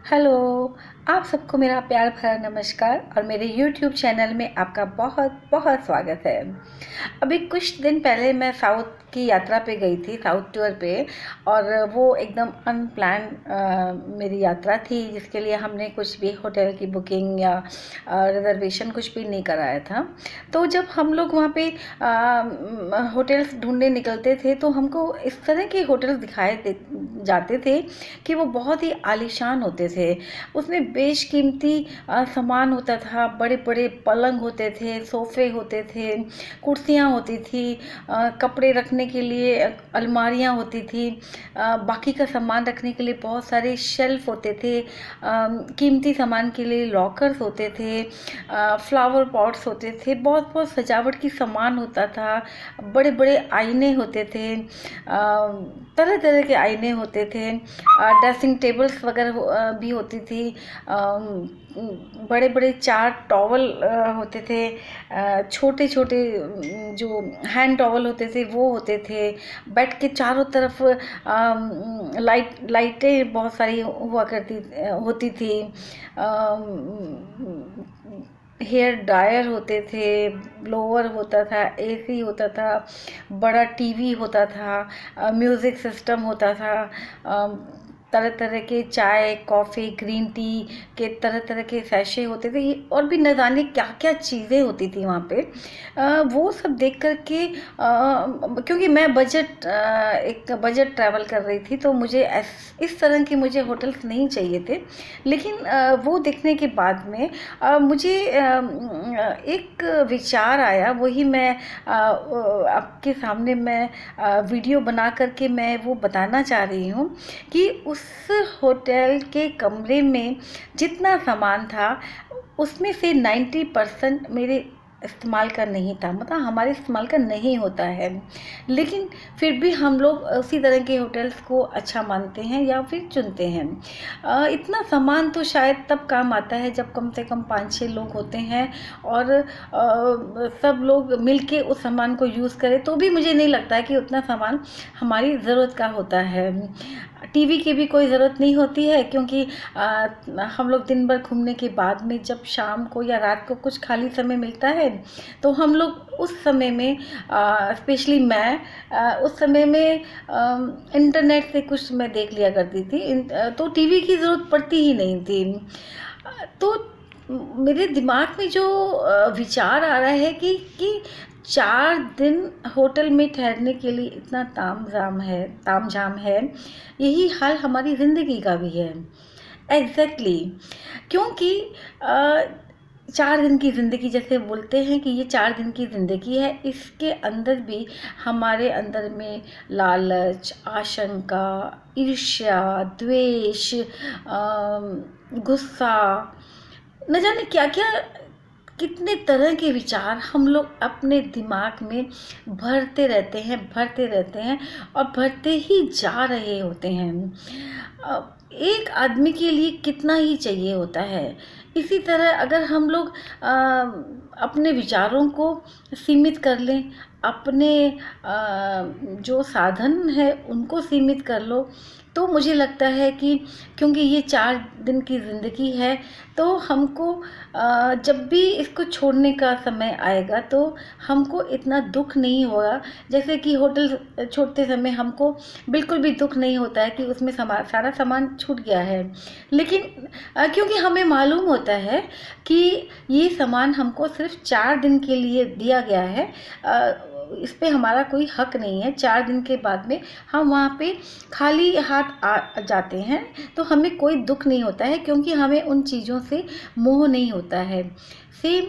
Hello. आप सबको मेरा प्यार भरा नमस्कार और मेरे यूट्यूब चैनल में आपका बहुत बहुत स्वागत है। अभी कुछ दिन पहले मैं साउथ की यात्रा पे गई थी, साउथ टूर पे, और वो एकदम अनप्लान मेरी यात्रा थी, जिसके लिए हमने कुछ भी होटल की बुकिंग या रिजर्वेशन कुछ भी नहीं कराया था। तो जब हम लोग वहाँ पे होटल्स ढूंढने निकलते थे तो हमको इस तरह के होटल्स दिखाए जाते थे कि वो बहुत ही आलीशान होते थे। उसमें बेशकीमती सामान होता था, बड़े बड़े पलंग होते थे, सोफ़े होते थे, कुर्सियाँ होती थी, कपड़े रखने के लिए अलमारियाँ होती थी, बाकी का सामान रखने के लिए बहुत सारे शेल्फ होते थे, कीमती सामान के लिए लॉकर्स होते थे, फ्लावर पॉट्स होते थे, बहुत बहुत सजावट की सामान होता था, बड़े बड़े आईने होते थे, तरह तरह के आईने होते थे, ड्रेसिंग टेबल्स वगैरह भी होती थी, बड़े बड़े 4 टॉवल होते थे, छोटे छोटे जो हैंड टॉवल होते थे वो होते थे, बेड के चारों तरफ लाइटें बहुत सारी हुआ करती होती थी, हेयर ड्रायर होते थे, ब्लोअर होता था, एसी होता था, बड़ा टीवी होता था, म्यूज़िक सिस्टम होता था, तरह तरह के चाय, कॉफ़ी, ग्रीन टी के तरह तरह के सैशे होते थे, और भी न जाने क्या क्या चीज़ें होती थी वहाँ पे। वो सब देख कर के क्योंकि मैं एक बजट ट्रैवल कर रही थी, तो मुझे इस तरह के मुझे होटल्स नहीं चाहिए थे। लेकिन वो देखने के बाद में मुझे एक विचार आया, वही मैं आपके सामने मैं वीडियो बना करके मैं वो बताना चाह रही हूँ कि उस होटल के कमरे में जितना सामान था उसमें से 90% मेरे इस्तेमाल का नहीं था, मतलब हमारे इस्तेमाल का नहीं होता है। लेकिन फिर भी हम लोग उसी तरह के होटल्स को अच्छा मानते हैं या फिर चुनते हैं। इतना सामान तो शायद तब काम आता है जब कम से कम 5-6 लोग होते हैं और सब लोग मिलके उस सामान को यूज़ करें, तो भी मुझे नहीं लगता है कि उतना सामान हमारी ज़रूरत का होता है। टीवी की भी कोई ज़रूरत नहीं होती है, क्योंकि हम लोग दिन भर घूमने के बाद में जब शाम को या रात को कुछ खाली समय मिलता है तो हम लोग उस समय में स्पेशली मैं उस समय में इंटरनेट से कुछ मैं देख लिया करती थी, तो टीवी की ज़रूरत पड़ती ही नहीं थी। तो मेरे दिमाग में जो विचार आ रहा है कि 4 दिन होटल में ठहरने के लिए इतना तामझाम है, यही हाल हमारी ज़िंदगी का भी है। एग्जैक्टली क्योंकि 4 दिन की ज़िंदगी जैसे बोलते हैं कि ये 4 दिन की ज़िंदगी है, इसके अंदर भी हमारे अंदर में लालच, आशंका, ईर्ष्या, द्वेष, गुस्सा, न जाने क्या क्या, कितने तरह के विचार हम लोग अपने दिमाग में भरते रहते हैं और भरते ही जा रहे होते हैं। एक आदमी के लिए कितना ही चाहिए होता है। इसी तरह अगर हम लोग अपने विचारों को सीमित कर लें, अपने जो साधन है उनको सीमित कर लो, तो मुझे लगता है कि क्योंकि ये 4 दिन की ज़िंदगी है, तो हमको जब भी इसको छोड़ने का समय आएगा तो हमको इतना दुख नहीं होगा, जैसे कि होटल छोड़ते समय हमको बिल्कुल भी दुख नहीं होता है कि उसमें सारा सामान छूट गया है। लेकिन क्योंकि हमें मालूम होता है कि ये सामान हमको सिर्फ 4 दिन के लिए दिया गया है, इस पे हमारा कोई हक नहीं है। 4 दिन के बाद में हम वहाँ पे खाली हाथ आ जाते हैं, तो हमें कोई दुख नहीं होता है, क्योंकि हमें उन चीज़ों से मोह नहीं होता है। सेम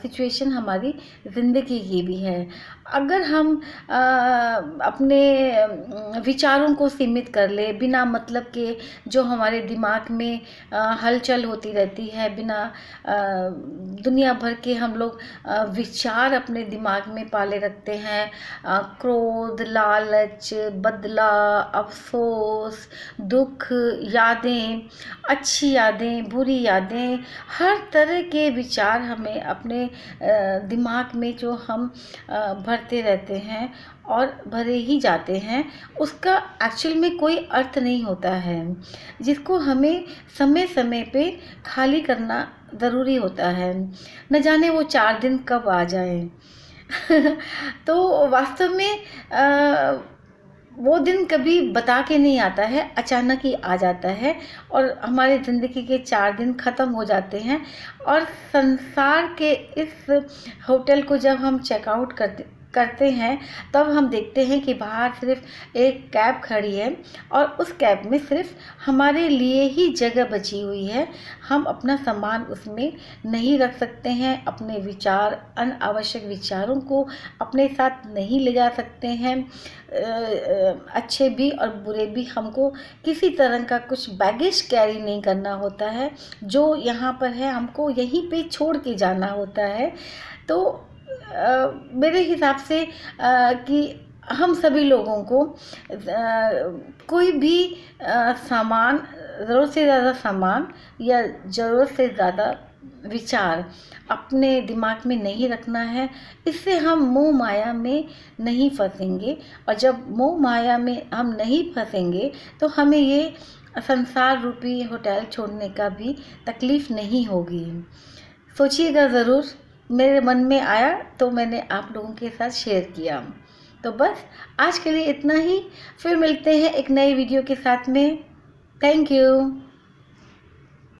सिचुएशन हमारी ज़िंदगी की भी है। अगर हम अपने विचारों को सीमित कर ले, बिना मतलब के जो हमारे दिमाग में हलचल होती रहती है, बिना दुनिया भर के हम लोग विचार अपने दिमाग में पाले रखते हैं, क्रोध, लालच, बदला, अफसोस, दुख, यादें, अच्छी यादें, बुरी यादें, हर तरह के विचार हमें अपने दिमाग में जो हम भरते रहते हैं और भरे ही जाते हैं, उसका एक्चुअल में कोई अर्थ नहीं होता है, जिसको हमें समय समय पे खाली करना ज़रूरी होता है। न जाने वो 4 दिन कब आ जाए। तो वास्तव में वो दिन कभी बता के नहीं आता है, अचानक ही आ जाता है और हमारे ज़िंदगी के 4 दिन ख़त्म हो जाते हैं। और संसार के इस होटल को जब हम चेकआउट करते हैं तब हम देखते हैं कि बाहर सिर्फ एक कैब खड़ी है और उस कैब में सिर्फ हमारे लिए ही जगह बची हुई है। हम अपना सामान उसमें नहीं रख सकते हैं, अपने विचार, अनावश्यक विचारों को अपने साथ नहीं ले जा सकते हैं। अच्छे भी और बुरे भी, हमको किसी तरह का कुछ बैगेज कैरी नहीं करना होता है। जो यहाँ पर है हमको यहीं पे छोड़ के जाना होता है। तो मेरे हिसाब से कि हम सभी लोगों को कोई भी सामान, ज़रूरत से ज़्यादा सामान या ज़रूरत से ज़्यादा विचार अपने दिमाग में नहीं रखना है। इससे हम मोह माया में नहीं फंसेंगे, और जब मोह माया में हम नहीं फंसेंगे तो हमें ये संसार रूपी होटल छोड़ने का भी तकलीफ़ नहीं होगी। सोचिएगा ज़रूर, मेरे मन में आया तो मैंने आप लोगों के साथ शेयर किया। तो बस आज के लिए इतना ही, फिर मिलते हैं एक नई वीडियो के साथ में। Thank you.